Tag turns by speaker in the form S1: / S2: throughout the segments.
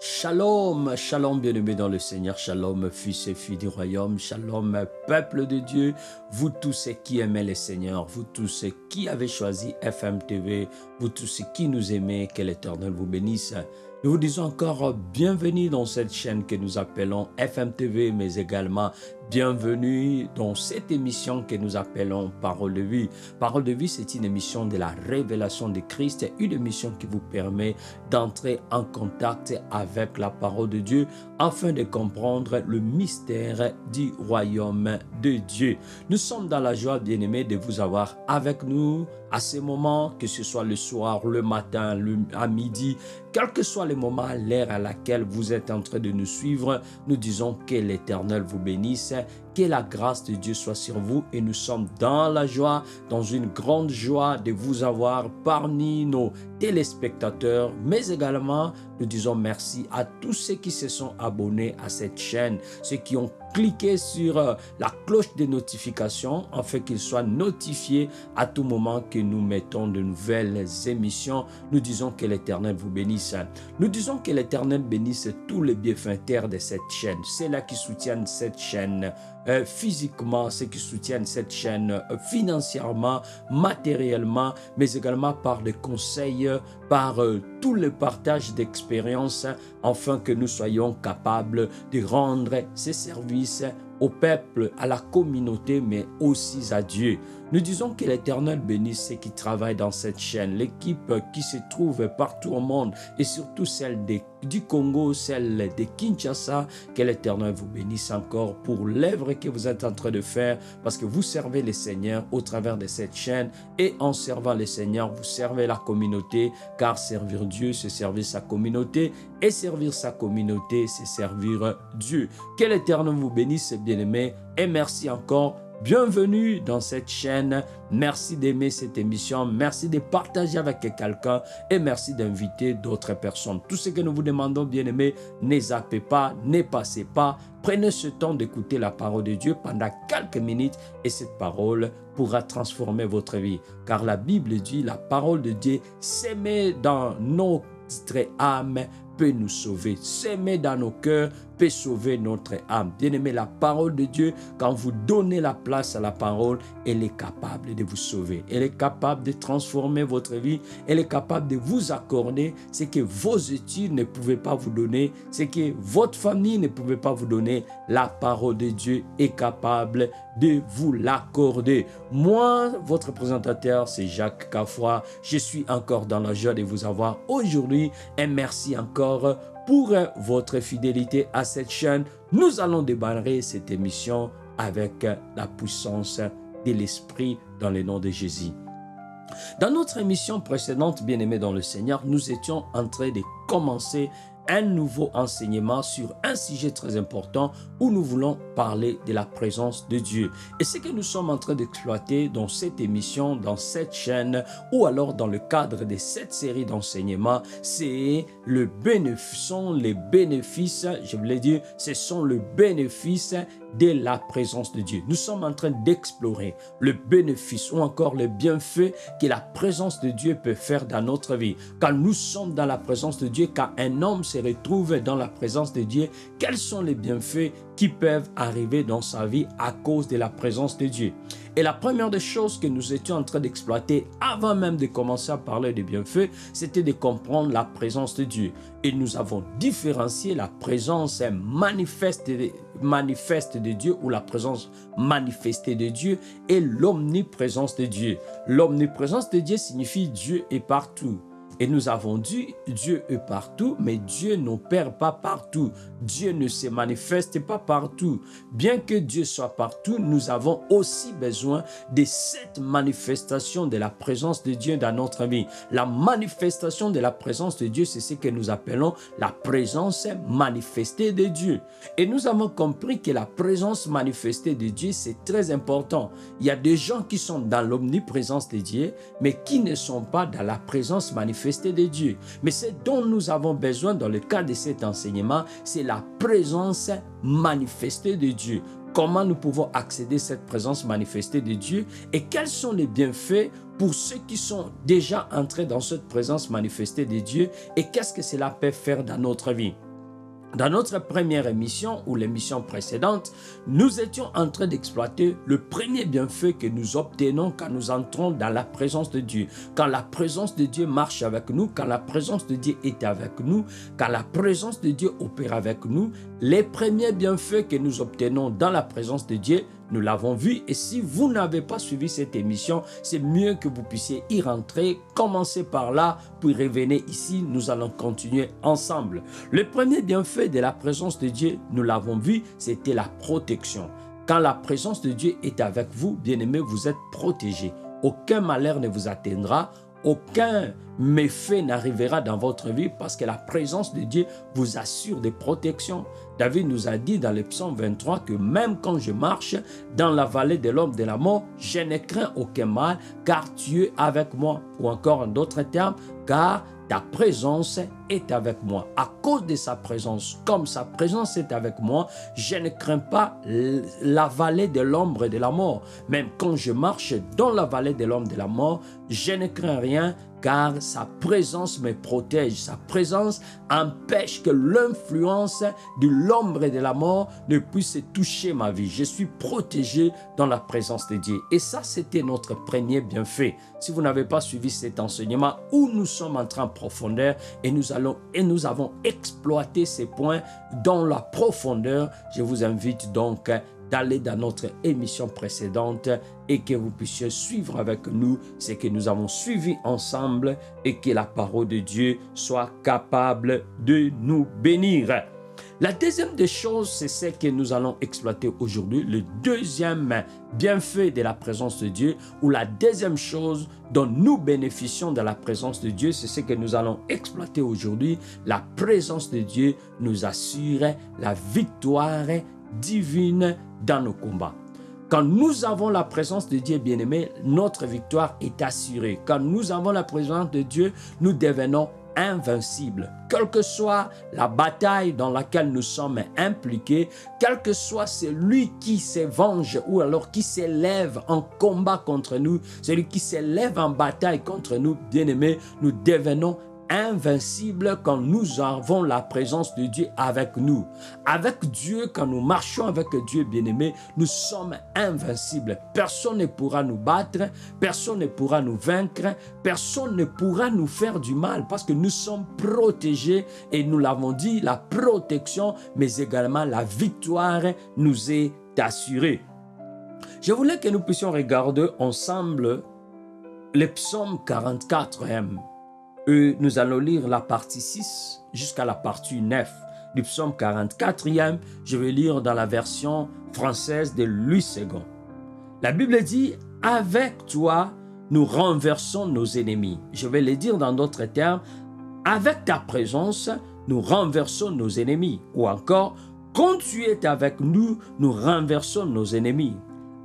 S1: Shalom, shalom bien-aimés dans le Seigneur, shalom fils et filles du royaume, shalom peuple de Dieu, vous tous ceux qui aimez le Seigneur, vous tous ceux qui avez choisi FMTV, vous tous ceux qui nous aimez, que l'Éternel vous bénisse. Nous vous disons encore bienvenue dans cette chaîne que nous appelons FMTV, mais également bienvenue dans cette émission que nous appelons Parole de vie. Parole de vie, c'est une émission de la révélation de Christ, une émission qui vous permet d'entrer en contact avec la parole de Dieu afin de comprendre le mystère du royaume de Dieu. Nous sommes dans la joie, bien-aimés, de vous avoir avec nous à ces moments, que ce soit le soir, le matin, à midi, quel que soit le moment, l'heure à laquelle vous êtes en train de nous suivre, nous disons que l'Éternel vous bénisse, que la grâce de Dieu soit sur vous et nous sommes dans la joie, dans une grande joie de vous avoir parmi nos téléspectateurs, mais également nous disons merci à tous ceux qui se sont abonnés à cette chaîne, ceux qui ont cliqué sur la cloche de notification afin qu'ils soient notifiés à tout moment que nous mettons de nouvelles émissions. Nous disons que l'Éternel vous bénisse. Nous disons que l'Éternel bénisse tous les bienfaiteurs de cette chaîne, ceux-là qui soutiennent cette chaîne physiquement, ceux qui soutiennent cette chaîne financièrement, matériellement, mais également par des conseils, par tout le partage d'expériences, afin que nous soyons capables de rendre ces services au peuple, à la communauté, mais aussi à Dieu. Nous disons que l'Éternel bénisse ceux qui travaillent dans cette chaîne, l'équipe qui se trouve partout au monde et surtout celle du Congo, celle de Kinshasa. Que l'Éternel vous bénisse encore pour l'œuvre que vous êtes en train de faire parce que vous servez le Seigneur au travers de cette chaîne et en servant le Seigneur, vous servez la communauté car servir Dieu, c'est servir sa communauté et servir sa communauté, c'est servir Dieu. Que l'Éternel vous bénisse, bien-aimés, et merci encore. Bienvenue dans cette chaîne. Merci d'aimer cette émission. Merci de partager avec quelqu'un et merci d'inviter d'autres personnes. Tout ce que nous vous demandons, bien-aimés, ne zappez pas, ne passez pas. Prenez ce temps d'écouter la parole de Dieu pendant quelques minutes et cette parole pourra transformer votre vie. Car la Bible dit, la parole de Dieu s'émet dans notre âme peut nous sauver. S'aimer dans nos cœurs peut sauver notre âme. Bien-aimé, la parole de Dieu, quand vous donnez la place à la parole, elle est capable de vous sauver. Elle est capable de transformer votre vie. Elle est capable de vous accorder ce que vos études ne pouvaient pas vous donner, ce que votre famille ne pouvait pas vous donner. La parole de Dieu est capable de vous l'accorder. Moi, votre présentateur, c'est Jacques Kafoua. Je suis encore dans la joie de vous avoir aujourd'hui et merci encore pour votre fidélité à cette chaîne. Nous allons démarrer cette émission avec la puissance de l'Esprit dans le nom de Jésus. Dans notre émission précédente, bien-aimés dans le Seigneur, nous étions en train de commencer un nouveau enseignement sur un sujet très important où nous voulons parler de la présence de Dieu. Et ce que nous sommes en train d'exploiter dans cette émission, dans cette chaîne, ou alors dans le cadre de cette série d'enseignements, c'est les bénéfices, je voulais dire, ce sont les bénéfices de la présence de Dieu. Nous sommes en train d'explorer le bénéfice ou encore le bienfait que la présence de Dieu peut faire dans notre vie. Quand nous sommes dans la présence de Dieu, quand un homme se retrouve dans la présence de Dieu, quels sont les bienfaits qui peuvent arriver dans sa vie à cause de la présence de Dieu? Et la première des choses que nous étions en train d'exploiter avant même de commencer à parler des bienfaits, c'était de comprendre la présence de Dieu. Et nous avons différencié la présence manifeste de Dieu ou la présence manifestée de Dieu et l'omniprésence de Dieu. L'omniprésence de Dieu signifie Dieu est partout. Et nous avons dit, Dieu est partout, mais Dieu n'opère pas partout. Dieu ne se manifeste pas partout. Bien que Dieu soit partout, nous avons aussi besoin de cette manifestation de la présence de Dieu dans notre vie. La manifestation de la présence de Dieu, c'est ce que nous appelons la présence manifestée de Dieu. Et nous avons compris que la présence manifestée de Dieu, c'est très important. Il y a des gens qui sont dans l'omniprésence de Dieu, mais qui ne sont pas dans la présence manifestée de Dieu. Mais ce dont nous avons besoin dans le cadre de cet enseignement, c'est la présence manifestée de Dieu. Comment nous pouvons accéder à cette présence manifestée de Dieu et quels sont les bienfaits pour ceux qui sont déjà entrés dans cette présence manifestée de Dieu et qu'est-ce que cela peut faire dans notre vie. Dans notre première émission ou l'émission précédente, nous étions en train d'exploiter le premier bienfait que nous obtenons quand nous entrons dans la présence de Dieu. Quand la présence de Dieu marche avec nous, quand la présence de Dieu est avec nous, quand la présence de Dieu opère avec nous, les premiers bienfaits que nous obtenons dans la présence de Dieu, nous l'avons vu. Et si vous n'avez pas suivi cette émission, c'est mieux que vous puissiez y rentrer. Commencez par là, puis revenez ici. Nous allons continuer ensemble. Le premier bienfait de la présence de Dieu, nous l'avons vu, c'était la protection. Quand la présence de Dieu est avec vous, bien-aimés, vous êtes protégés. Aucun malheur ne vous atteindra. Aucun méfait n'arrivera dans votre vie parce que la présence de Dieu vous assure des protections. David nous a dit dans le psaume 23 que même quand je marche dans la vallée de l'ombre de la mort, je ne crains aucun mal car tu es avec moi. Ou encore en d'autres termes, car ta présence est avec moi. À cause de sa présence, comme sa présence est avec moi, je ne crains pas la vallée de l'ombre de la mort. Même quand je marche dans la vallée de l'ombre de la mort, je ne crains rien car sa présence me protège. Sa présence empêche que l'influence de l'ombre de la mort ne puisse toucher ma vie. Je suis protégé dans la présence de Dieu. Et ça, c'était notre premier bienfait. Si vous n'avez pas suivi cet enseignement où nous sommes entrés en profondeur et nous avons exploité ces points dans la profondeur, je vous invite donc d'aller dans notre émission précédente et que vous puissiez suivre avec nous ce que nous avons suivi ensemble et que la parole de Dieu soit capable de nous bénir. La deuxième des choses, c'est ce que nous allons exploiter aujourd'hui, le deuxième bienfait de la présence de Dieu, ou la deuxième chose dont nous bénéficions de la présence de Dieu, c'est ce que nous allons exploiter aujourd'hui. La présence de Dieu nous assure la victoire divine dans nos combats. Quand nous avons la présence de Dieu, bien-aimé, notre victoire est assurée. Quand nous avons la présence de Dieu, nous devenons invincibles. Quelle que soit la bataille dans laquelle nous sommes impliqués, quel que soit celui qui se venge ou alors qui s'élève en combat contre nous, celui qui s'élève en bataille contre nous, bien-aimés, nous devenons invincible quand nous avons la présence de Dieu avec nous. Avec Dieu, quand nous marchons avec Dieu, bien-aimé, nous sommes invincibles. Personne ne pourra nous battre, personne ne pourra nous vaincre, personne ne pourra nous faire du mal parce que nous sommes protégés et nous l'avons dit, la protection, mais également la victoire nous est assurée. Je voulais que nous puissions regarder ensemble le psaume 44e. Nous allons lire la partie 6 jusqu'à la partie 9 du psaume 44e. Je vais lire dans la version française de Louis II. La Bible dit « Avec toi, nous renversons nos ennemis ». Je vais le dire dans d'autres termes. « Avec ta présence, nous renversons nos ennemis ». Ou encore « Quand tu es avec nous, nous renversons nos ennemis ».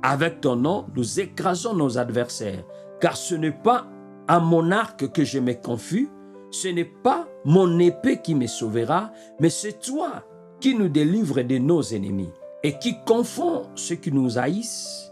S1: Avec ton nom, nous écrasons nos adversaires. Car ce n'est pas à mon arc que je me confie, ce n'est pas mon épée qui me sauvera, mais c'est toi qui nous délivres de nos ennemis et qui confond ceux qui nous haïssent.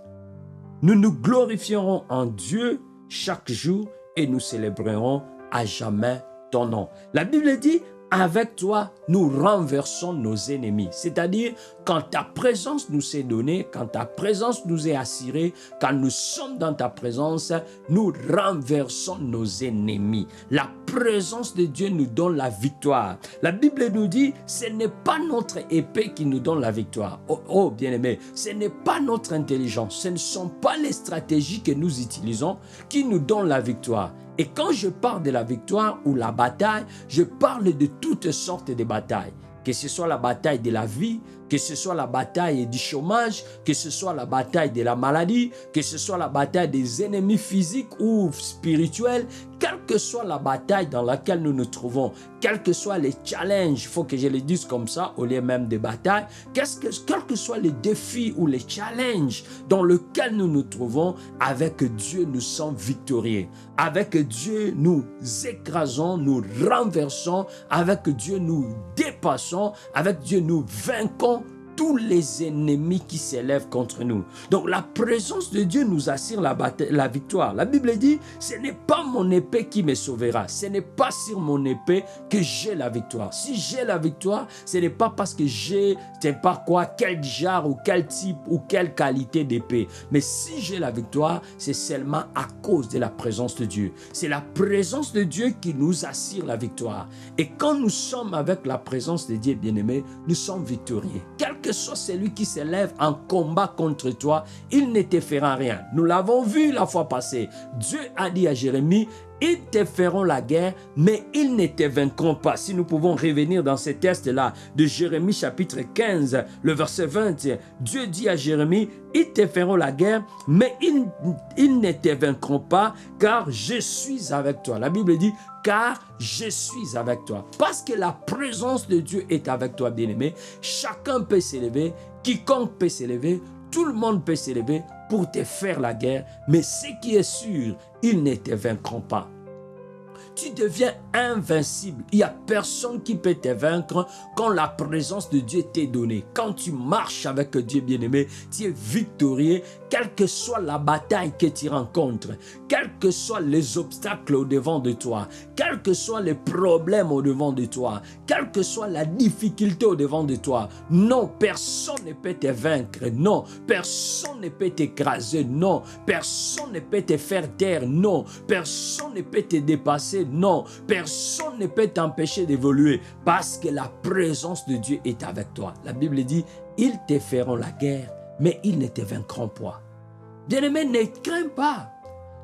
S1: Nous nous glorifierons en Dieu chaque jour et nous célébrerons à jamais ton nom. La Bible dit, avec toi, nous renversons nos ennemis. C'est-à-dire, quand ta présence nous est donnée, quand ta présence nous est assurée, quand nous sommes dans ta présence, nous renversons nos ennemis. La présence de Dieu nous donne la victoire. La Bible nous dit, ce n'est pas notre épée qui nous donne la victoire. Oh bien-aimé, ce n'est pas notre intelligence, ce ne sont pas les stratégies que nous utilisons qui nous donnent la victoire. Et quand je parle de la victoire ou la bataille, je parle de toutes sortes de batailles. Que ce soit la bataille de la vie, que ce soit la bataille du chômage, que ce soit la bataille de la maladie, que ce soit la bataille des ennemis physiques ou spirituels, quelle que soit la bataille dans laquelle nous nous trouvons, quels que soient les challenges, il faut que je le dise comme ça, au lieu même des batailles, quels que soient les défis ou les challenges dans lesquels nous nous trouvons, avec Dieu, nous sommes victorieux. Avec Dieu, nous écrasons, nous renversons, avec Dieu, nous dépassons, avec Dieu, nous vainquons tous les ennemis qui s'élèvent contre nous. Donc la présence de Dieu nous assure la victoire. La Bible dit, ce n'est pas mon épée qui me sauvera. Ce n'est pas sur mon épée que j'ai la victoire. Si j'ai la victoire, ce n'est pas parce que j'ai, je ne sais pas quoi, quel genre ou quel type ou quelle qualité d'épée. Mais si j'ai la victoire, c'est seulement à cause de la présence de Dieu. C'est la présence de Dieu qui nous assure la victoire. Et quand nous sommes avec la présence de Dieu, bien-aimé, nous sommes victorieux. Quel que soit celui qui s'élève en combat contre toi, il ne te fera rien. Nous l'avons vu la fois passée. Dieu a dit à Jérémie, ils te feront la guerre, mais ils ne te vaincront pas. Si nous pouvons revenir dans ce texte-là de Jérémie chapitre 15, le verset 20, Dieu dit à Jérémie, ils te feront la guerre, mais ils ne te vaincront pas, car je suis avec toi. La Bible dit, car je suis avec toi. Parce que la présence de Dieu est avec toi, bien-aimé. Chacun peut s'élever, quiconque peut s'élever, tout le monde peut s'élever pour te faire la guerre, mais ce qui est sûr, ils ne te vaincront pas. Tu deviens invincible. Il n'y a personne qui peut te vaincre quand la présence de Dieu t'est donnée. Quand tu marches avec Dieu bien-aimé, tu es victorieux, quelle que soit la bataille que tu rencontres, quels que soient les obstacles au-devant de toi, quels que soient les problèmes au-devant de toi, quelle que soit la difficulté au-devant de toi. Non, personne ne peut te vaincre. Non, personne ne peut t'écraser. Non, personne ne peut te faire taire. Non, personne ne peut te dépasser. Non, personne ne peut t'empêcher d'évoluer parce que la présence de Dieu est avec toi. La Bible dit, ils te feront la guerre, mais ils ne te vaincront pas. Bien-aimé, ne crains pas.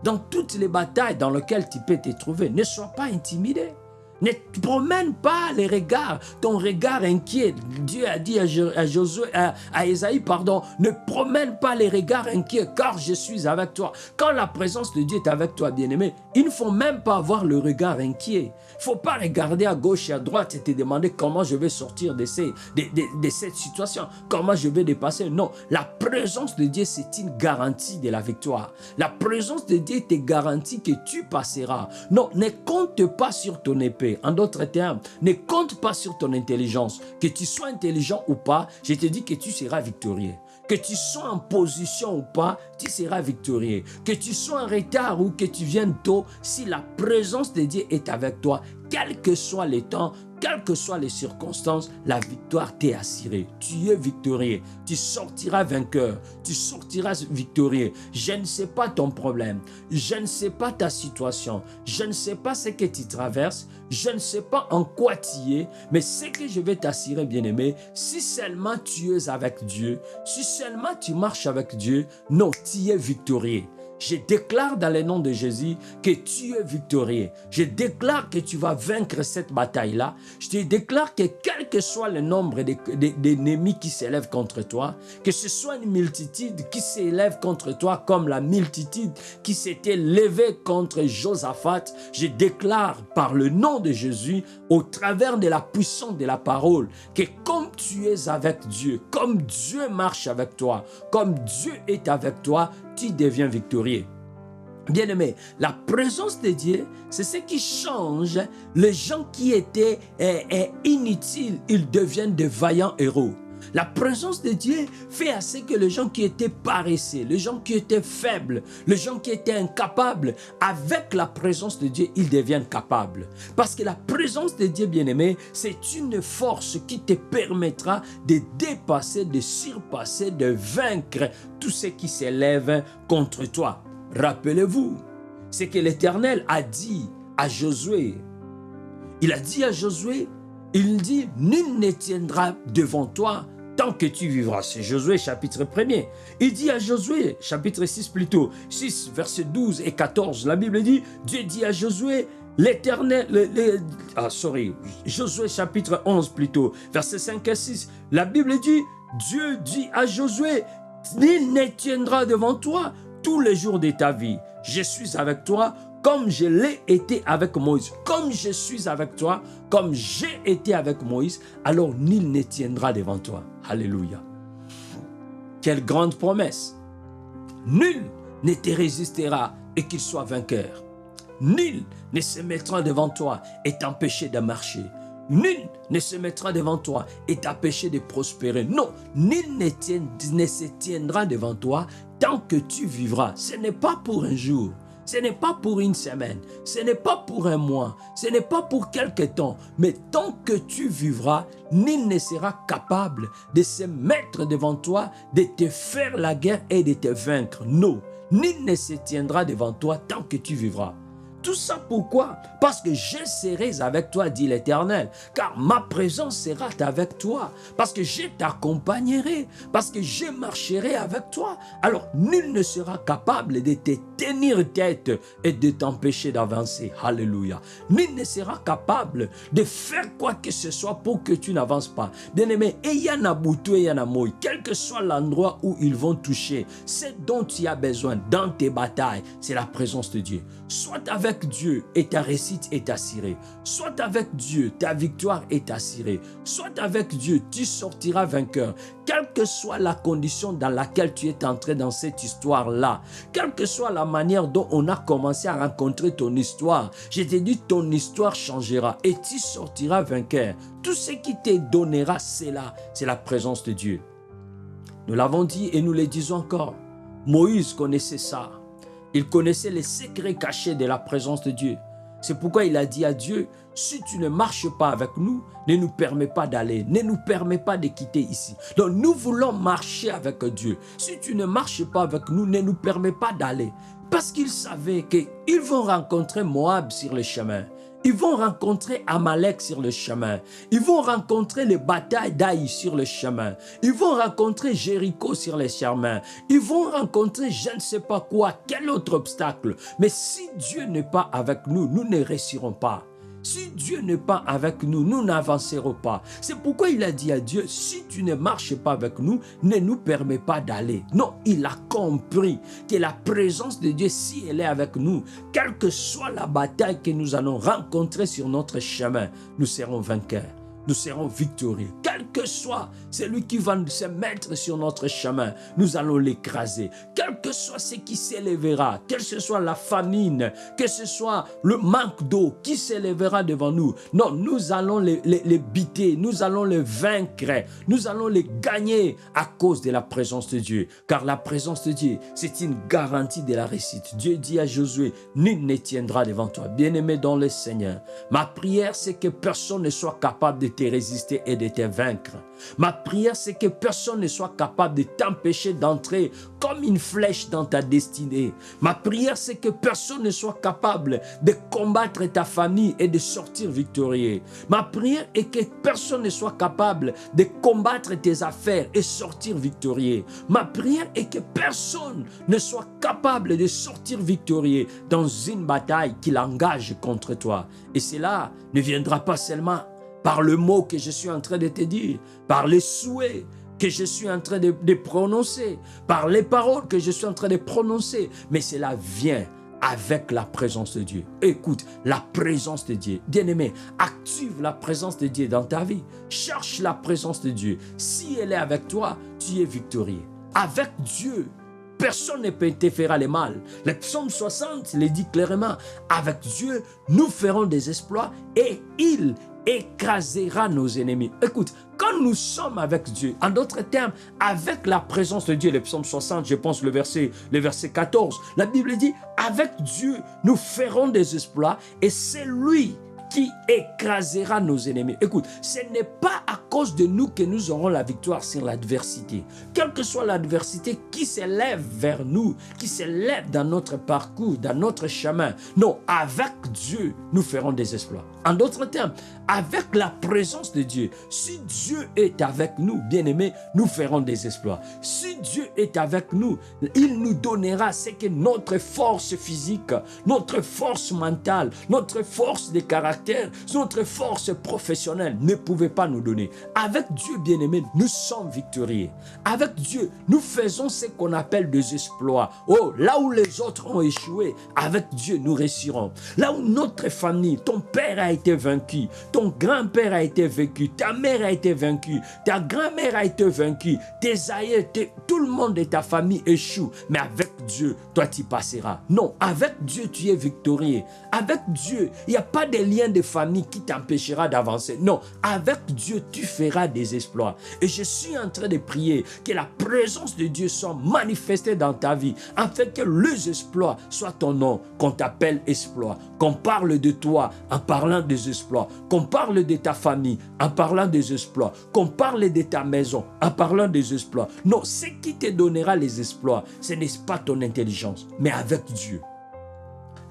S1: Dans toutes les batailles dans lesquelles tu peux te trouver, ne sois pas intimidé. Ne promène pas les regards, ton regard inquiet. Dieu a dit à Ésaïe, pardon, ne promène pas les regards inquiets, car je suis avec toi. Quand la présence de Dieu est avec toi, bien-aimé, il ne faut même pas avoir le regard inquiet. Il ne faut pas regarder à gauche et à droite et te demander comment je vais sortir de cette situation, comment je vais dépasser. Non, la présence de Dieu, c'est une garantie de la victoire. La présence de Dieu te garantit que tu passeras. Non, ne compte pas sur ton épée. En d'autres termes, ne compte pas sur ton intelligence. Que tu sois intelligent ou pas, je te dis que tu seras victorieux. Que tu sois en position ou pas, tu seras victorieux. Que tu sois en retard ou que tu viennes tôt, si la présence de Dieu est avec toi, quel que soit le temps, quelles que soient les circonstances, la victoire t'est assurée. Tu es victorieux. Tu sortiras vainqueur. Tu sortiras victorieux. Je ne sais pas ton problème. Je ne sais pas ta situation. Je ne sais pas ce que tu traverses. Je ne sais pas en quoi tu es. Mais ce que je vais t'assurer, bien-aimé, si seulement tu es avec Dieu, si seulement tu marches avec Dieu, non, tu es victorieux. Je déclare dans le nom de Jésus que tu es victorieux. Je déclare que tu vas vaincre cette bataille-là. Je te déclare que quel que soit le nombre d'ennemis qui s'élèvent contre toi, que ce soit une multitude qui s'élève contre toi comme la multitude qui s'était levée contre Josaphat, je déclare par le nom de Jésus, au travers de la puissance de la parole, que comme tu es avec Dieu, comme Dieu marche avec toi, comme Dieu est avec toi, tu deviens victorieux. Bien-aimé, la présence de Dieu, c'est ce qui change les gens qui étaient inutiles, ils deviennent de vaillants héros. La présence de Dieu fait à ce que les gens qui étaient paresseux, les gens qui étaient faibles, les gens qui étaient incapables, avec la présence de Dieu, ils deviennent capables. Parce que la présence de Dieu, bien-aimé, c'est une force qui te permettra de dépasser, de surpasser, de vaincre tout ce qui s'élève contre toi. Rappelez-vous, c'est que l'Éternel a dit à Josué. Il a dit à Josué, il dit, nul ne tiendra devant toi tant que tu vivras. C'est Josué chapitre 1er. Il dit à Josué, chapitre 6 plutôt, 6 versets 12 et 14, la Bible dit, Dieu dit à Josué, l'Éternel, Josué chapitre 11 plutôt, versets 5 et 6, la Bible dit, Dieu dit à Josué, nul ne tiendra devant toi tous les jours de ta vie. Je suis avec toi comme je l'ai été avec Moïse. Comme je suis avec toi, comme j'ai été avec Moïse, alors nul ne tiendra devant toi. Alléluia. Quelle grande promesse. Nul ne te résistera et qu'il soit vainqueur. Nul ne se mettra devant toi et t'empêcher de marcher. Nul ne se mettra devant toi et t'empêcher de prospérer. Non, nul ne se tiendra devant toi tant que tu vivras. Ce n'est pas pour un jour. Ce n'est pas pour une semaine, ce n'est pas pour un mois, ce n'est pas pour quelque temps, mais tant que tu vivras, nul ne sera capable de se mettre devant toi, de te faire la guerre et de te vaincre. Non, nul ne se tiendra devant toi tant que tu vivras. Tout ça pourquoi? Parce que je serai avec toi, dit l'Éternel, car ma présence sera avec toi, parce que je t'accompagnerai, parce que je marcherai avec toi. Alors, nul ne sera capable de te tenir tête et de t'empêcher d'avancer. Alléluia. Nul ne sera capable de faire quoi que ce soit pour que tu n'avances pas. Bien-aimé, quel que soit l'endroit où ils vont toucher, ce dont tu as besoin dans tes batailles, c'est la présence de Dieu. Soit avec Dieu et ta réussite est assurée. Soit avec Dieu, ta victoire est assurée. Soit avec Dieu, tu sortiras vainqueur. Quelle que soit la condition dans laquelle tu es entré dans cette histoire-là, quelle que soit la manière dont on a commencé à rencontrer ton histoire, je te dis, ton histoire changera et tu sortiras vainqueur. Tout ce qui te donnera, c'est la présence de Dieu. Nous l'avons dit et nous le disons encore. Moïse connaissait ça. Il connaissait les secrets cachés de la présence de Dieu. C'est pourquoi il a dit à Dieu, si tu ne marches pas avec nous, ne nous permets pas d'aller, ne nous permets pas de quitter ici. Donc nous voulons marcher avec Dieu. Si tu ne marches pas avec nous, ne nous permets pas d'aller. Parce qu'il savait qu'ils vont rencontrer Moab sur le chemin. Ils vont rencontrer Amalek sur le chemin. Ils vont rencontrer les batailles d'Aï sur le chemin. Ils vont rencontrer Jéricho sur le chemin. Ils vont rencontrer je ne sais pas quoi, quel autre obstacle. Mais si Dieu n'est pas avec nous, nous ne réussirons pas. Si Dieu n'est pas avec nous, nous n'avancerons pas. C'est pourquoi il a dit à Dieu, si tu ne marches pas avec nous, ne nous permets pas d'aller. Non, il a compris que la présence de Dieu, si elle est avec nous, quelle que soit la bataille que nous allons rencontrer sur notre chemin, nous serons vainqueurs. Nous serons victorieux. Quel que soit celui qui va se mettre sur notre chemin, nous allons l'écraser. Quel que soit ce qui s'élèvera, que ce soit la famine, que ce soit le manque d'eau qui s'élèvera devant nous, non, nous allons les biter, nous allons les vaincre, nous allons les gagner à cause de la présence de Dieu. Car la présence de Dieu, c'est une garantie de la réussite. Dieu dit à Josué, nul ne tiendra devant toi. Bien-aimé dans le Seigneur, ma prière, c'est que personne ne soit capable de te résister et de te vaincre. Ma prière, c'est que personne ne soit capable de t'empêcher d'entrer comme une flèche dans ta destinée. Ma prière, c'est que personne ne soit capable de combattre ta famille et de sortir victorieux. Ma prière est que personne ne soit capable de combattre tes affaires et sortir victorieux. Ma prière est que personne ne soit capable de sortir victorieux dans une bataille qu'il engage contre toi. Et cela ne viendra pas seulement par le mot que je suis en train de te dire, par les souhaits que je suis en train de prononcer, par les paroles que je suis en train de prononcer, mais cela vient avec la présence de Dieu. Écoute, la présence de Dieu. Bien-aimé, active la présence de Dieu dans ta vie. Cherche la présence de Dieu. Si elle est avec toi, tu es victorieux. Avec Dieu, personne ne peut te faire le mal. Le psaume 60 le dit clairement. Avec Dieu, nous ferons des exploits et il écrasera nos ennemis. Écoute, quand nous sommes avec Dieu, en d'autres termes, avec la présence de Dieu, le psaume 60, je pense le verset 14, la Bible dit, avec Dieu, nous ferons des exploits et c'est lui qui écrasera nos ennemis. Écoute, ce n'est pas à cause de nous que nous aurons la victoire sur l'adversité. Quelle que soit l'adversité qui s'élève vers nous, qui s'élève dans notre parcours, dans notre chemin. Non, avec Dieu, nous ferons des exploits. En d'autres termes, avec la présence de Dieu, si Dieu est avec nous, bien-aimés, nous ferons des exploits. Si Dieu est avec nous, il nous donnera ce que notre force physique, notre force mentale, notre force de caractère, notre force professionnelle ne pouvait pas nous donner. Avec Dieu, bien-aimés, nous sommes victorieux. Avec Dieu, nous faisons ce qu'on appelle des exploits. Oh, là où les autres ont échoué, avec Dieu, nous réussirons. Là où notre famille, ton père a été vaincu, ton grand-père a été vaincu, ta mère a été vaincue, ta grand-mère a été vaincue, tes aïeux, tout le monde de ta famille échoue. Mais avec Dieu, toi tu passeras. Non, avec Dieu, tu es victorieux. Avec Dieu, il n'y a pas de lien de famille qui t'empêchera d'avancer. Non, avec Dieu, tu feras des exploits. Et je suis en train de prier que la présence de Dieu soit manifestée dans ta vie, afin que les exploits soient ton nom, qu'on t'appelle exploit, qu'on parle de toi en parlant des exploits, qu'on parle de ta famille en parlant des exploits, qu'on parle de ta maison en parlant des exploits. Non, ce qui te donnera les exploits, ce n'est pas ton intelligence, mais avec Dieu.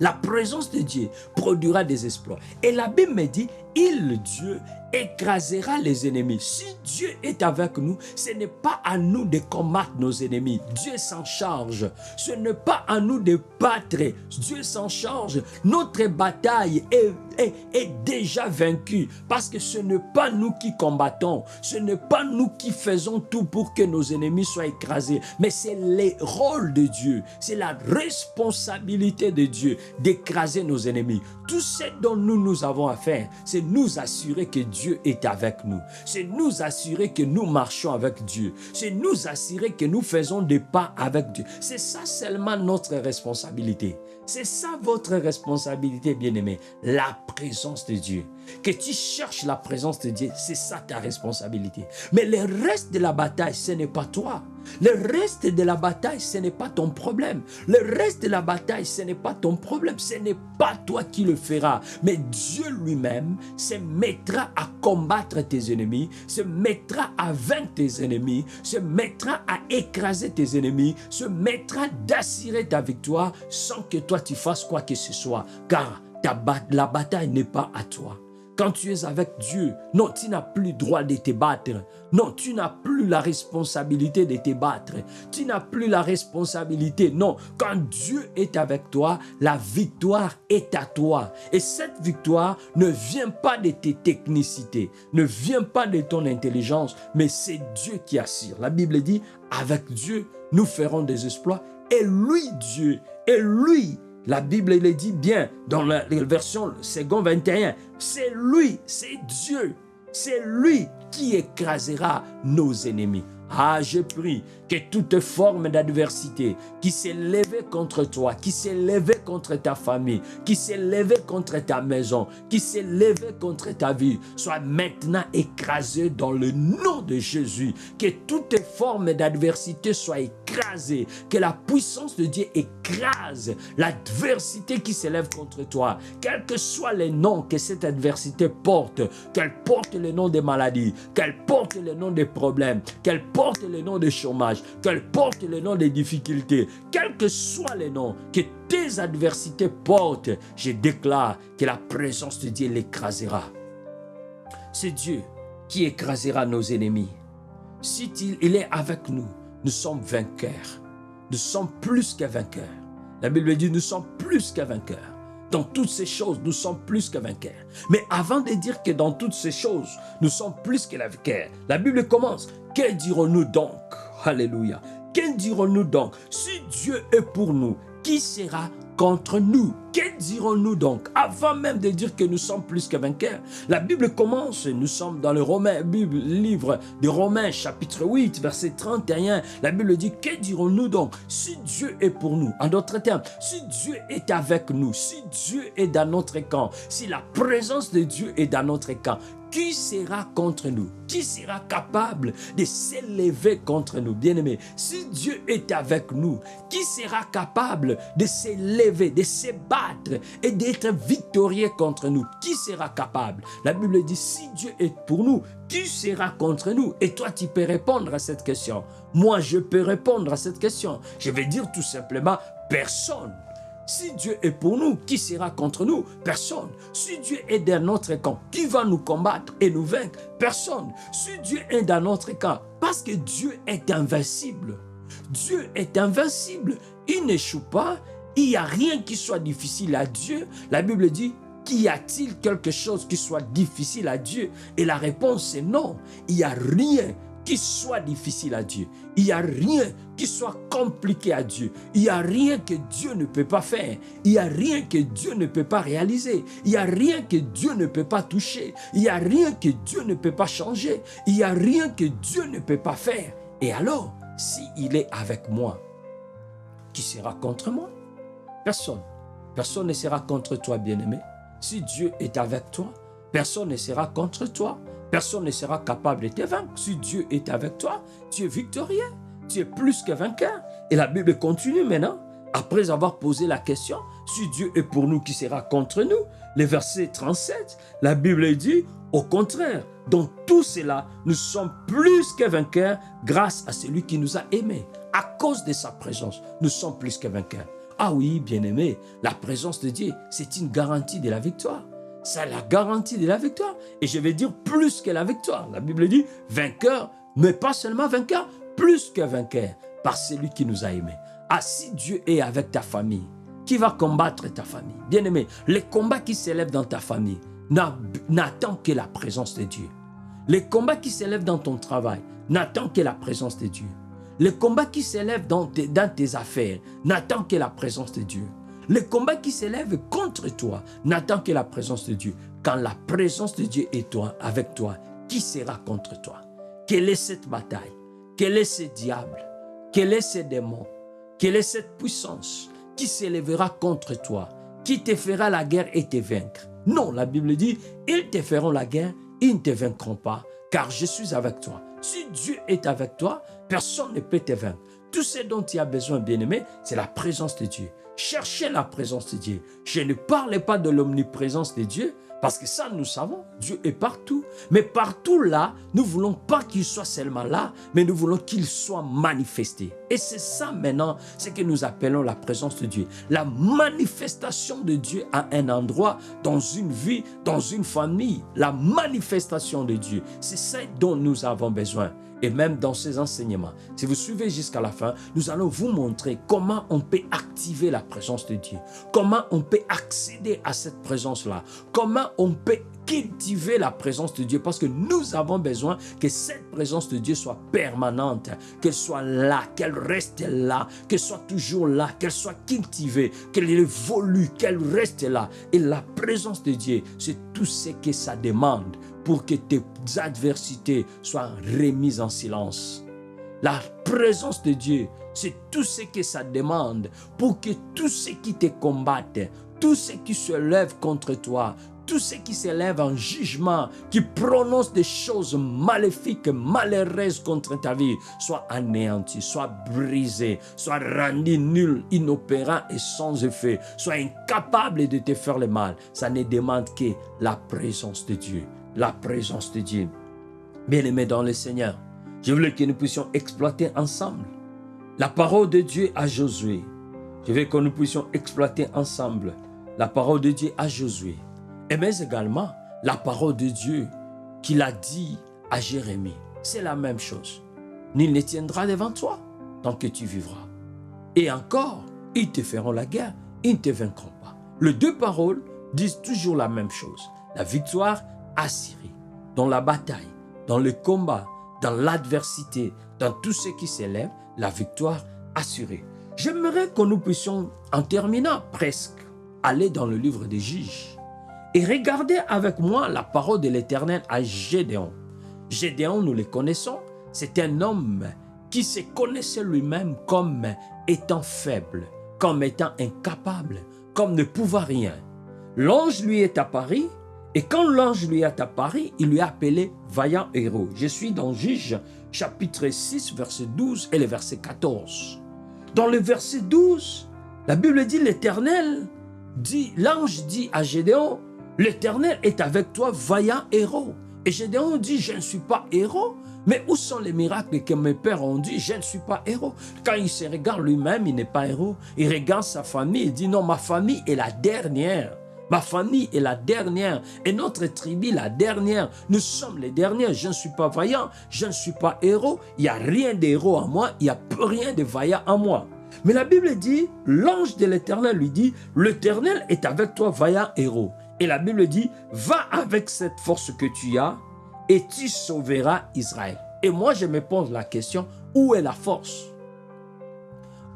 S1: La présence de Dieu produira des exploits. Et la Bible me dit, Dieu, écrasera les ennemis. Si Dieu est avec nous, ce n'est pas à nous de combattre nos ennemis. Dieu s'en charge. Ce n'est pas à nous de battre. Dieu s'en charge. Notre bataille est déjà vaincue parce que ce n'est pas nous qui combattons. Ce n'est pas nous qui faisons tout pour que nos ennemis soient écrasés. Mais c'est le rôle de Dieu. C'est la responsabilité de Dieu d'écraser nos ennemis. Tout ce dont nous avons à faire, c'est nous assurer que Dieu est avec nous. C'est nous assurer que nous marchons avec Dieu. C'est nous assurer que nous faisons des pas avec Dieu. C'est ça seulement notre responsabilité. C'est ça votre responsabilité, bien-aimé. La présence de Dieu. Que tu cherches la présence de Dieu, c'est ça ta responsabilité. Mais le reste de la bataille, ce n'est pas toi. Le reste de la bataille, ce n'est pas ton problème. Le reste de la bataille, ce n'est pas ton problème. Ce n'est pas toi qui le feras. Mais Dieu lui-même se mettra à combattre tes ennemis, se mettra à vaincre tes ennemis, se mettra à écraser tes ennemis, se mettra d'assurer ta victoire sans que toi tu fasses quoi que ce soit. Car la bataille n'est pas à toi. Quand tu es avec Dieu, non, tu n'as plus le droit de te battre. Non, tu n'as plus la responsabilité de te battre. Tu n'as plus la responsabilité. Non, quand Dieu est avec toi, la victoire est à toi. Et cette victoire ne vient pas de tes technicités, ne vient pas de ton intelligence, mais c'est Dieu qui assure. La Bible dit, avec Dieu, nous ferons des exploits. Et lui, Dieu, et lui, la Bible le dit bien dans la version second 21. C'est lui, c'est Dieu. C'est lui qui écrasera nos ennemis. Ah, je prie que toute forme d'adversité qui s'est levée contre toi, qui s'est levée contre ta famille, qui s'est levée contre ta maison, qui s'est levée contre ta vie, soit maintenant écrasée dans le nom de Jésus. Que toute forme d'adversité soit écrasée, que la puissance de Dieu écrase l'adversité qui s'élève contre toi. Quel que soit le nom que cette adversité porte, qu'elle porte le nom des maladies, qu'elle porte le nom des problèmes, qu'elle porte le nom de chômage, qu'elle porte le nom des difficultés, quel que soit le nom que tes adversités portent, je déclare que la présence de Dieu l'écrasera. C'est Dieu qui écrasera nos ennemis. Si il est avec nous, nous sommes vainqueurs. Nous sommes plus que vainqueurs. La Bible dit, nous sommes plus que vainqueurs. Dans toutes ces choses, nous sommes plus que vainqueurs. Mais avant de dire que dans toutes ces choses, nous sommes plus que vainqueurs, la Bible commence. Que dirons-nous donc? Alléluia. Que dirons-nous donc? Si Dieu est pour nous, qui sera contre nous? Que dirons-nous donc? Avant même de dire que nous sommes plus que vainqueurs, la Bible commence, nous sommes dans le livre de Romains, chapitre 8, verset 31. La Bible dit, que dirons-nous donc? Si Dieu est pour nous, en d'autres termes, si Dieu est avec nous, si Dieu est dans notre camp, si la présence de Dieu est dans notre camp, qui sera contre nous? Qui sera capable de s'élever contre nous? Bien-aimés, si Dieu est avec nous, qui sera capable de s'élever, de se battre et d'être victorieux contre nous? Qui sera capable? La Bible dit, si Dieu est pour nous, qui sera contre nous? Et toi, tu peux répondre à cette question. Moi, je peux répondre à cette question. Je vais dire tout simplement, personne. Si Dieu est pour nous, qui sera contre nous? Personne. Si Dieu est dans notre camp, qui va nous combattre et nous vaincre? Personne. Si Dieu est dans notre camp, parce que Dieu est invincible. Dieu est invincible. Il n'échoue pas. Il n'y a rien qui soit difficile à Dieu. La Bible dit, qu'y a-t-il quelque chose qui soit difficile à Dieu? Et la réponse est non. Il n'y a rien qui soit difficile à Dieu. Il n'y a rien qui soit compliqué à Dieu. Il n'y a rien que Dieu ne peut pas faire. Il n'y a rien que Dieu ne peut pas réaliser. Il n'y a rien que Dieu ne peut pas toucher. Il n'y a rien que Dieu ne peut pas changer. Il n'y a rien que Dieu ne peut pas faire. Et alors, s'il est avec moi, qui sera contre moi? Personne. Personne ne sera contre toi, bien-aimé. Si Dieu est avec toi, personne ne sera contre toi. Personne ne sera capable de te vaincre. Si Dieu est avec toi, tu es victorieux. Tu es plus que vainqueur. Et la Bible continue maintenant. Après avoir posé la question, si Dieu est pour nous, qui sera contre nous? Le verset 37, la Bible dit, au contraire, dans tout cela, nous sommes plus que vainqueurs grâce à celui qui nous a aimés. À cause de sa présence, nous sommes plus que vainqueurs. Ah oui, bien-aimé, la présence de Dieu, c'est une garantie de la victoire. C'est la garantie de la victoire. Et je vais dire plus que la victoire. La Bible dit vainqueur, mais pas seulement vainqueur, plus que vainqueur par celui qui nous a aimés. Ah, si Dieu est avec ta famille, qui va combattre ta famille? Bien-aimé, les combats qui s'élèvent dans ta famille n'attendent que la présence de Dieu. Les combats qui s'élèvent dans ton travail n'attendent que la présence de Dieu. Les combats qui s'élèvent dans tes affaires n'attendent que la présence de Dieu. Les combats qui s'élèvent contre toi n'attendent que la présence de Dieu. Quand la présence de Dieu est avec toi, qui sera contre toi? Quelle est cette bataille? Quel est ce diable? Quel est ce démon? Quelle est cette puissance qui s'élèvera contre toi? Qui te fera la guerre et te vaincre? Non, la Bible dit, ils te feront la guerre, ils ne te vaincront pas, car je suis avec toi. Si Dieu est avec toi, personne ne peut te vaincre. Tout ce dont tu as besoin, bien-aimé, c'est la présence de Dieu. Cherchez la présence de Dieu. Je ne parle pas de l'omniprésence de Dieu, parce que ça, nous savons, Dieu est partout. Mais partout là, nous ne voulons pas qu'il soit seulement là, mais nous voulons qu'il soit manifesté. Et c'est ça maintenant, ce que nous appelons la présence de Dieu. La manifestation de Dieu à un endroit, dans une vie, dans une famille. La manifestation de Dieu, c'est ça dont nous avons besoin. Et même dans ces enseignements, si vous suivez jusqu'à la fin, nous allons vous montrer comment on peut activer la présence de Dieu, comment on peut accéder à cette présence-là, comment on peut cultiver la présence de Dieu, parce que nous avons besoin que cette présence de Dieu soit permanente, qu'elle soit là, qu'elle reste là, qu'elle soit toujours là, qu'elle soit cultivée, qu'elle évolue, qu'elle reste là. Et la présence de Dieu, c'est tout ce que ça demande pour que tes adversités soient remises en silence. La présence de Dieu, c'est tout ce que ça demande pour que tous ceux qui te combattent, tous ceux qui se lèvent contre toi, tous ceux qui s'élèvent en jugement, qui prononcent des choses maléfiques, malheureuses contre ta vie, soient anéantis, soient brisés, soient rendus nuls, inopérants et sans effet, soient incapables de te faire le mal. Ça ne demande que la présence de Dieu. La présence de Dieu. Bien-aimés dans le Seigneur, je voulais que nous puissions exploiter ensemble la parole de Dieu à Josué. Je veux que nous puissions exploiter ensemble la parole de Dieu à Josué. Et mais également la parole de Dieu qu'il a dit à Jérémie. C'est la même chose. Nul ne tiendra devant toi tant que tu vivras. Et encore, ils te feront la guerre, ils ne te vaincront pas. Les deux paroles disent toujours la même chose. La victoire assurée dans la bataille, dans le combat, dans l'adversité, dans tout ce qui s'élève, la victoire assurée. J'aimerais que nous puissions, en terminant presque, aller dans le livre des Juges et regarder avec moi la parole de l'Éternel à Gédéon. Gédéon, nous le connaissons, c'est un homme qui se connaissait lui-même comme étant faible, comme étant incapable, comme ne pouvant rien. L'ange lui est apparu. Et quand l'ange lui est apparu, il lui a appelé vaillant héros. Je suis dans Juges chapitre 6, verset 12 et le verset 14. Dans le verset 12, la Bible dit l'ange dit à Gédéon, l'Éternel est avec toi, vaillant héros. Et Gédéon dit, je ne suis pas héros, mais où sont les miracles que mes pères ont dit, je ne suis pas héros. Quand il se regarde lui-même, il n'est pas héros. Il regarde sa famille, il dit, non, ma famille est la dernière. Ma famille est la dernière et notre tribu la dernière. Nous sommes les derniers. Je ne suis pas vaillant, je ne suis pas héros. Il n'y a rien d'héros en moi, il n'y a rien de vaillant en moi. Mais la Bible dit, l'ange de l'Éternel lui dit, l'Éternel est avec toi, vaillant héros. Et la Bible dit, va avec cette force que tu as et tu sauveras Israël. Et moi, je me pose la question, où est la force?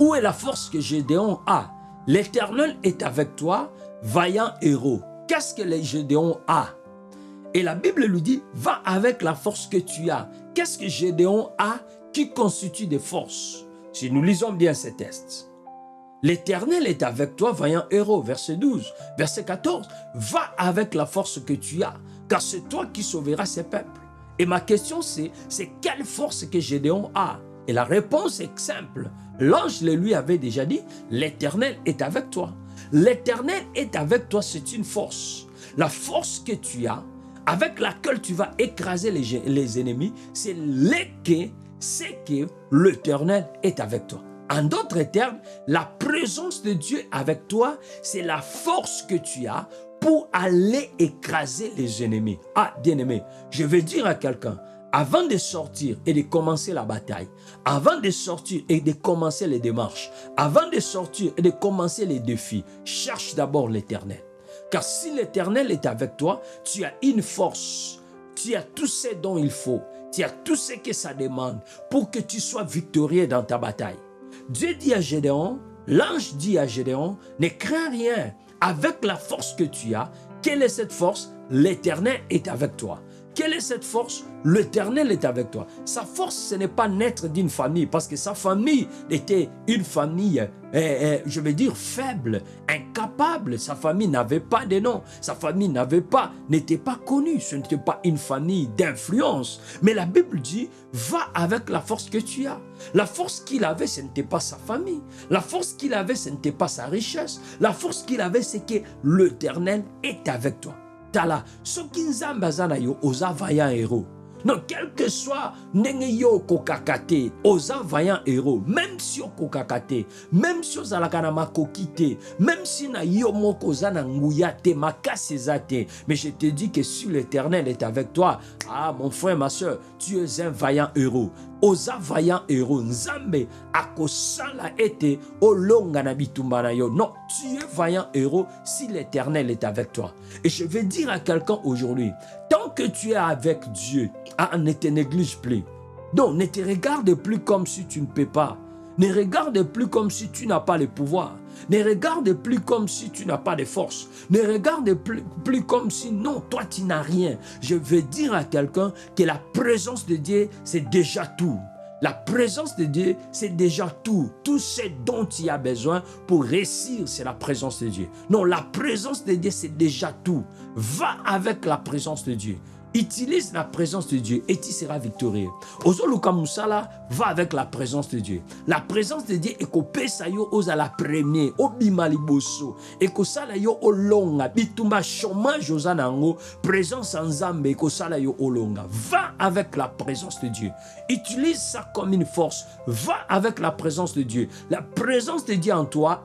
S1: Où est la force que Gédéon a? L'Éternel est avec toi, vaillant héros. Qu'est-ce que le Gédéon a? Et la Bible lui dit, va avec la force que tu as. Qu'est-ce que Gédéon a qui constitue des forces? Si nous lisons bien ces textes, L'Éternel est avec toi, vaillant héros. Verset 12. Verset 14. Va avec la force que tu as, car c'est toi qui sauveras ces peuples. Et ma question c'est quelle force que Gédéon a? Et la réponse est simple. L'ange le lui avait déjà dit, l'Éternel est avec toi. L'Éternel est avec toi, c'est une force. La force que tu as, avec laquelle tu vas écraser les ennemis, c'est que l'Éternel est avec toi. En d'autres termes, la présence de Dieu avec toi, c'est la force que tu as pour aller écraser les ennemis. Ah, bien-aimé, je vais dire à quelqu'un, avant de sortir et de commencer la bataille, avant de sortir et de commencer les démarches, avant de sortir et de commencer les défis, cherche d'abord l'Éternel. Car si l'Éternel est avec toi, tu as une force, tu as tout ce dont il faut, tu as tout ce que ça demande pour que tu sois victorieux dans ta bataille. Dieu dit à Gédéon, l'ange dit à Gédéon, ne crains rien, avec la force que tu as. Quelle est cette force? L'Éternel est avec toi. Quelle est cette force? L'Éternel est avec toi. Sa force, ce n'est pas naître d'une famille, parce que sa famille était une famille, je vais dire, faible, incapable. Sa famille n'avait pas de nom. Sa famille n'était pas connue. Ce n'était pas une famille d'influence. Mais la Bible dit, va avec la force que tu as. La force qu'il avait, ce n'était pas sa famille. La force qu'il avait, ce n'était pas sa richesse. La force qu'il avait, c'est que l'Éternel est avec toi. Tala, soki nzambe aza na yo, oza vaillant héros. Non, quel que soit ndenge yo kokakate, oza vaillant héros. Même si yo kokakate, même si ozalaka na makoki te, même si na yo moko oza na nguya te, makasi eza te. Mais je te dis que si l'Éternel est avec toi, ah mon frère, ma soeur, tu es un vaillant héros. Oza vaillant héros. Nzambe akosala ete olonga na bitumba na yo. Non, tu es vaillant héros si l'Éternel est avec toi. Et je vais dire à quelqu'un aujourd'hui, tant que tu es avec Dieu, ne te néglige plus. Donc, ne te regarde plus comme si tu ne peux pas. Ne regarde plus comme si tu n'as pas le pouvoir. Ne regarde plus comme si tu n'as pas de force. Ne regarde plus comme si non, toi tu n'as rien. Je veux dire à quelqu'un que la présence de Dieu, c'est déjà tout. La présence de Dieu, c'est déjà tout. Tout ce dont tu as besoin pour réussir, c'est la présence de Dieu. Non, la présence de Dieu, c'est déjà tout. Va avec la présence de Dieu. Utilise la présence de Dieu et tu seras victorieux. Ozoluka Musala, va avec la présence de Dieu. La présence de Dieu est kopé sa yo oza la première, obima liboso, et kosala yo olonga, bitumba chômage ozanango, présence en Zambé, kosala yo olonga. Va avec la présence de Dieu. Utilise ça comme une force. Va avec la présence de Dieu. La présence de Dieu en toi,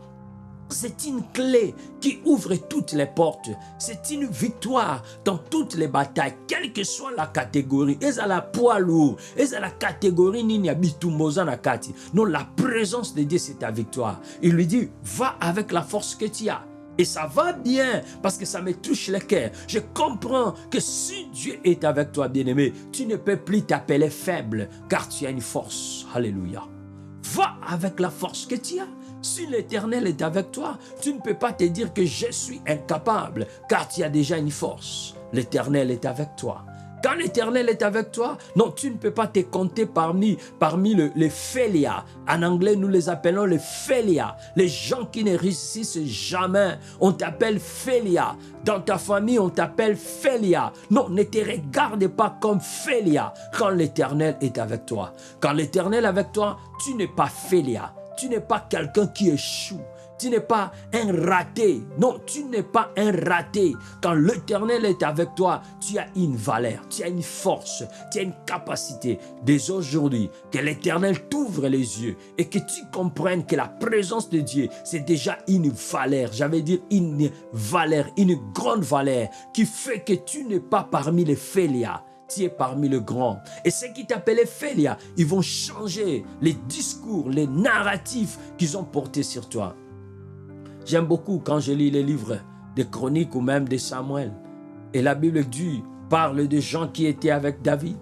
S1: c'est une clé qui ouvre toutes les portes. C'est une victoire dans toutes les batailles, quelle que soit la catégorie. Et à la poids lourd, et à la catégorie nini bitumboza na kati. Non, la présence de Dieu, c'est ta victoire. Il lui dit, va avec la force que tu as. Et ça va bien, parce que ça me touche le cœur. Je comprends que si Dieu est avec toi, bien-aimé, tu ne peux plus t'appeler faible, car tu as une force. Alléluia. Va avec la force que tu as. Si l'Éternel est avec toi, tu ne peux pas te dire que je suis incapable, car tu as déjà une force. L'Éternel est avec toi. Quand l'Éternel est avec toi, non, tu ne peux pas te compter parmi les failéas. En anglais, nous les appelons les failéas. Les gens qui ne réussissent jamais, on t'appelle failéa. Dans ta famille, on t'appelle failéa. Non, ne te regarde pas comme failéa quand l'Éternel est avec toi. Quand l'Éternel est avec toi, tu n'es pas failéa. Tu n'es pas quelqu'un qui échoue. Tu n'es pas un raté. Non, tu n'es pas un raté. Quand l'Éternel est avec toi, tu as une valeur, tu as une force, tu as une capacité. Dès aujourd'hui, que l'Éternel t'ouvre les yeux et que tu comprennes que la présence de Dieu, c'est déjà une valeur. J'avais dire une valeur, une grande valeur qui fait que tu n'es pas parmi les failéas. Tu es parmi les grands. Et ceux qui t'appelaient failéas, ils vont changer les discours, les narratifs qu'ils ont portés sur toi. J'aime beaucoup quand je lis les livres de Chroniques ou même de Samuel. Et la Bible dit, parle de gens qui étaient avec David.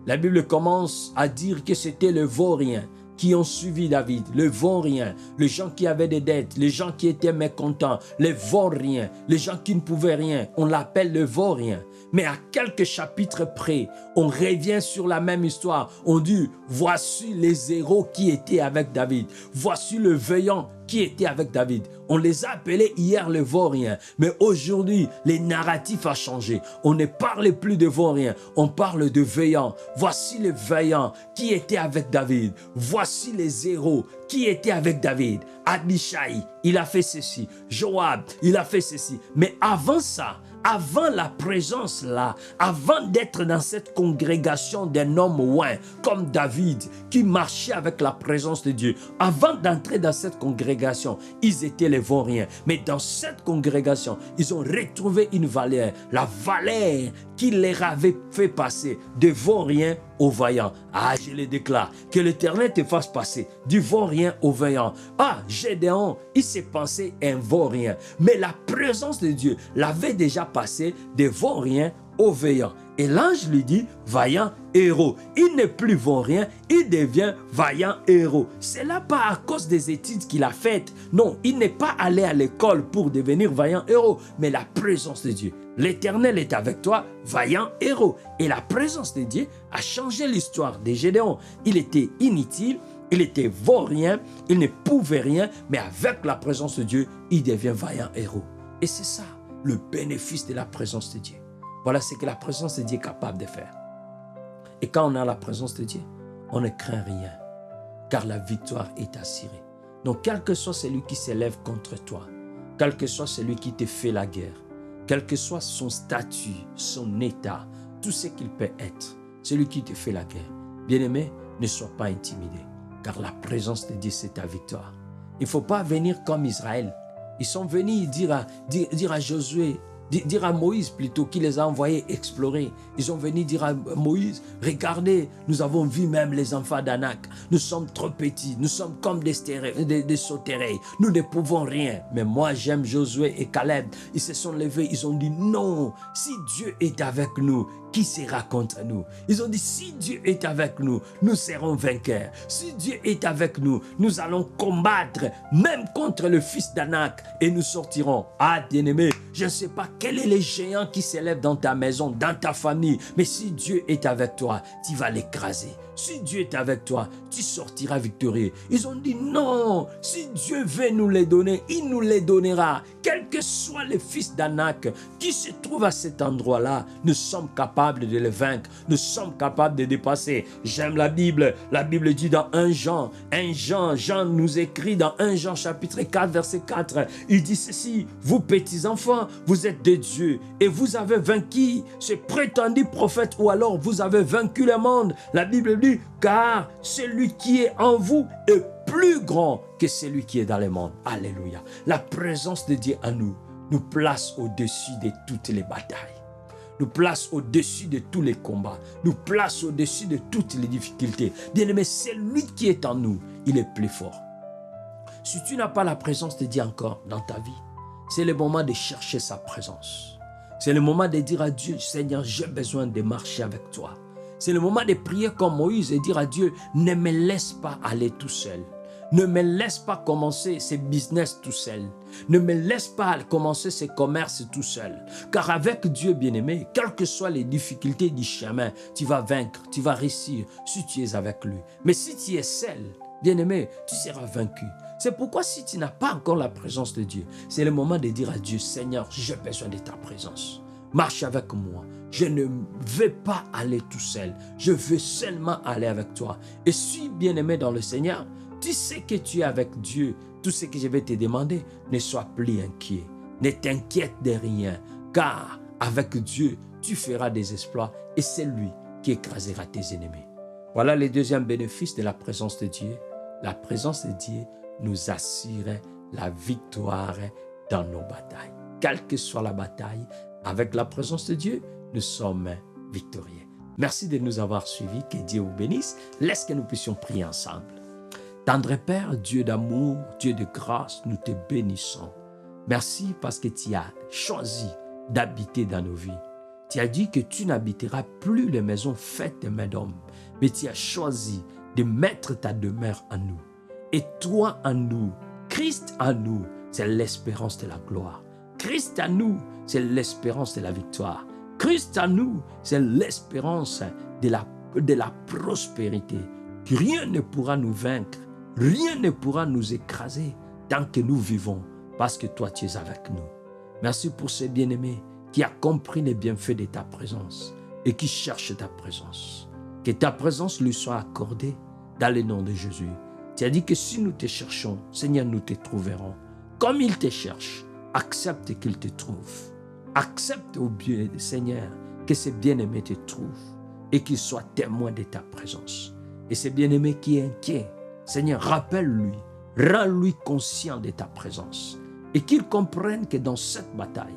S1: La Bible commence à dire que c'était les vauriens qui ont suivi David, les vauriens, les gens qui avaient des dettes, les gens qui étaient mécontents, les vauriens, les gens qui ne pouvaient rien. On l'appelle les vauriens. Mais à quelques chapitres près, on revient sur la même histoire. On dit, voici les héros qui étaient avec David. Voici le vaillant qui était avec David. On les a appelés hier les vauriens. Mais aujourd'hui, les narratifs ont changé. On ne parle plus de vauriens, on parle de vaillants. Voici les vaillants qui étaient avec David. Voici les héros qui étaient avec David. Abishai, il a fait ceci. Joab, il a fait ceci. Mais avant ça, avant la présence là, avant d'être dans cette congrégation d'un homme oint comme David qui marchait avec la présence de Dieu, avant d'entrer dans cette congrégation, ils étaient les vauriens. Mais dans cette congrégation, ils ont retrouvé une valeur, la valeur qui les avait fait passer de vauriens aux vaillants. Ah, je le déclare, que l'Éternel te fasse passer du vaurien au vaillant. Ah, Gédéon, il s'est pensé un vaurien, mais la présence de Dieu l'avait déjà passé des vauriens aux vaillants. Et l'ange lui dit, vaillant héros. Il n'est plus vaurien, il devient vaillant héros. C'est là pas à cause des études qu'il a faites. Non, il n'est pas allé à l'école pour devenir vaillant héros, mais la présence de Dieu. L'Éternel est avec toi, vaillant héros. Et la présence de Dieu a changé l'histoire de Gédéon. Il était inutile, il était vaurien, il ne pouvait rien, mais avec la présence de Dieu, il devient vaillant héros. Et c'est ça, le bénéfice de la présence de Dieu. Voilà ce que la présence de Dieu est capable de faire. Et quand on a la présence de Dieu, on ne craint rien, car la victoire est assurée. Donc, quel que soit celui qui s'élève contre toi, quel que soit celui qui te fait la guerre, quel que soit son statut, son état, tout ce qu'il peut être, celui qui te fait la guerre, bien-aimé, ne sois pas intimidé, car la présence de Dieu, c'est ta victoire. Il ne faut pas venir comme Israël. Ils sont venus dire à Josué, dire à Moïse plutôt, qui les a envoyés explorer. Ils sont venus dire à Moïse, regardez, nous avons vu même les enfants d'Anak. Nous sommes trop petits, nous sommes comme des sauterelles. Nous ne pouvons rien. Mais moi, j'aime Josué et Caleb. Ils se sont levés, ils ont dit non, si Dieu est avec nous, qui sera contre nous? Ils ont dit, si Dieu est avec nous, nous serons vainqueurs. Si Dieu est avec nous, nous allons combattre même contre le fils d'Anak et nous sortirons. Ah, bien-aimé, je ne sais pas quel est le géant qui s'élève dans ta maison, dans ta famille, mais si Dieu est avec toi, tu vas l'écraser. Si Dieu est avec toi, tu sortiras victorieux. Ils ont dit non, si Dieu veut nous les donner, il nous les donnera. Quel que soit le fils d'Anak qui se trouve à cet endroit-là, nous sommes capables de le vaincre. Nous sommes capables de dépasser. J'aime la Bible. La Bible dit dans 1 Jean, Jean nous écrit dans 1 Jean chapitre 4, verset 4, il dit ceci, vous petits enfants, vous êtes de Dieu et vous avez vaincu ce prétendu prophète ou alors vous avez vaincu le monde. La Bible dit, car celui qui est en vous est plus grand que celui qui est dans le monde. Alléluia. La présence de Dieu en nous nous place au-dessus de toutes les batailles. Nous place au-dessus de tous les combats. Nous place au-dessus de toutes les difficultés. Bien-aimé, celui qui est en nous, il est plus fort. Si tu n'as pas la présence de Dieu encore dans ta vie, c'est le moment de chercher sa présence. C'est le moment de dire à Dieu, Seigneur, j'ai besoin de marcher avec toi. C'est le moment de prier comme Moïse et dire à Dieu, ne me laisse pas aller tout seul. Ne me laisse pas commencer ce business tout seul. Ne me laisse pas commencer ce commerce tout seul. Car avec Dieu bien-aimé, quelles que soient les difficultés du chemin, tu vas vaincre, tu vas réussir si tu es avec lui. Mais si tu es seul, bien-aimé, tu seras vaincu. C'est pourquoi si tu n'as pas encore la présence de Dieu, c'est le moment de dire à Dieu, Seigneur, j'ai besoin de ta présence. Marche avec moi. Je ne veux pas aller tout seul. Je veux seulement aller avec toi. Et suis bien-aimé dans le Seigneur, tu sais que tu es avec Dieu. Tout ce que je vais te demander, ne sois plus inquiet. Ne t'inquiète de rien. Car avec Dieu, tu feras des exploits et c'est lui qui écrasera tes ennemis. Voilà le deuxième bénéfice de la présence de Dieu. La présence de Dieu nous assure la victoire dans nos batailles. Quelle que soit la bataille, avec la présence de Dieu, nous sommes victorieux. Merci de nous avoir suivis. Que Dieu vous bénisse. Laisse que nous puissions prier ensemble. Tendre Père, Dieu d'amour, Dieu de grâce, nous te bénissons. Merci parce que tu as choisi d'habiter dans nos vies. Tu as dit que tu n'habiteras plus les maisons faites de mains d'hommes, mais tu as choisi de mettre ta demeure en nous. Et toi en nous, Christ en nous, c'est l'espérance de la gloire. Christ en nous, c'est l'espérance de la victoire. Christ à nous, c'est l'espérance de la prospérité. Rien ne pourra nous vaincre, rien ne pourra nous écraser tant que nous vivons, parce que toi, tu es avec nous. Merci pour ce bien-aimé qui a compris les bienfaits de ta présence et qui cherche ta présence. Que ta présence lui soit accordée dans le nom de Jésus. Tu as dit que si nous te cherchons, Seigneur, nous te trouverons. Comme il te cherche, accepte qu'il te trouve. Accepte, ô Dieu, Seigneur, que ce bien-aimé te trouve et qu'il soit témoin de ta présence. Et ce bien-aimé qui est inquiet, Seigneur, rappelle-lui, rends-lui conscient de ta présence et qu'il comprenne que dans cette bataille,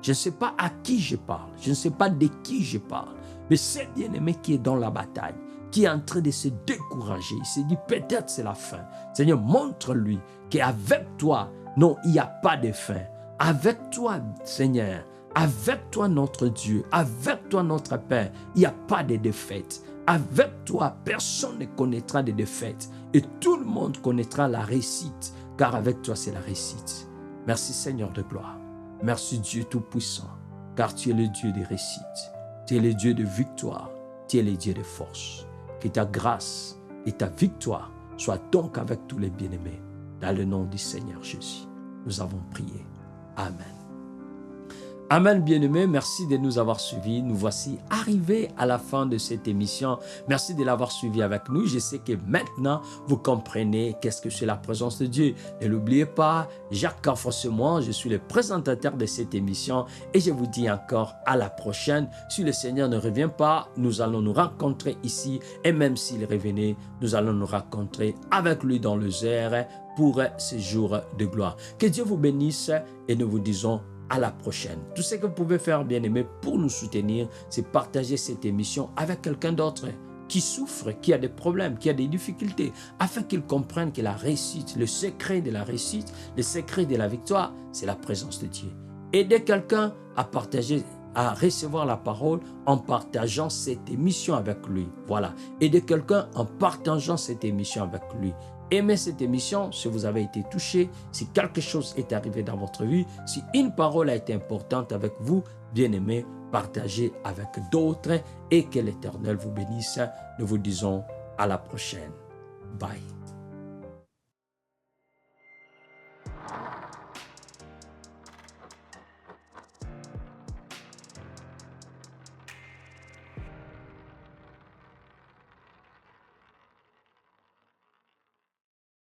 S1: je ne sais pas à qui je parle, je ne sais pas de qui je parle, mais ce bien-aimé qui est dans la bataille, qui est en train de se décourager, il se dit peut-être c'est la fin. Seigneur, montre-lui qu'avec toi, non, il n'y a pas de fin. Avec toi, Seigneur, avec toi notre Dieu, avec toi notre Père, il n'y a pas de défaite. Avec toi, personne ne connaîtra de défaite et tout le monde connaîtra la réussite, car avec toi, c'est la réussite. Merci Seigneur de gloire. Merci Dieu Tout-Puissant, car tu es le Dieu de réussite. Tu es le Dieu de victoire. Tu es le Dieu de force. Que ta grâce et ta victoire soient donc avec tous les bien-aimés. Dans le nom du Seigneur Jésus, nous avons prié. Amen. Amen, bien-aimés, merci de nous avoir suivis. Nous voici arrivés à la fin de cette émission. Merci de l'avoir suivi avec nous. Je sais que maintenant, vous comprenez qu'est-ce que c'est la présence de Dieu. Ne l'oubliez pas, Jacques Carfosse-moi, je suis le présentateur de cette émission et je vous dis encore à la prochaine. Si le Seigneur ne revient pas, nous allons nous rencontrer ici et même s'il revenait, nous allons nous rencontrer avec lui dans les airs pour ce jour de gloire. Que Dieu vous bénisse et nous vous disons à la prochaine. Tout ce que vous pouvez faire, bien-aimés, pour nous soutenir, c'est partager cette émission avec quelqu'un d'autre qui souffre, qui a des problèmes, qui a des difficultés, afin qu'il comprenne que la réussite, le secret de la réussite, le secret de la victoire, c'est la présence de Dieu. Aider quelqu'un à partager, à recevoir la parole en partageant cette émission avec lui. Voilà. Aider quelqu'un en partageant cette émission avec lui. Aimez cette émission si vous avez été touché, si quelque chose est arrivé dans votre vie, si une parole a été importante avec vous, bien-aimés, partagez avec d'autres et que l'Éternel vous bénisse. Nous vous disons à la prochaine. Bye.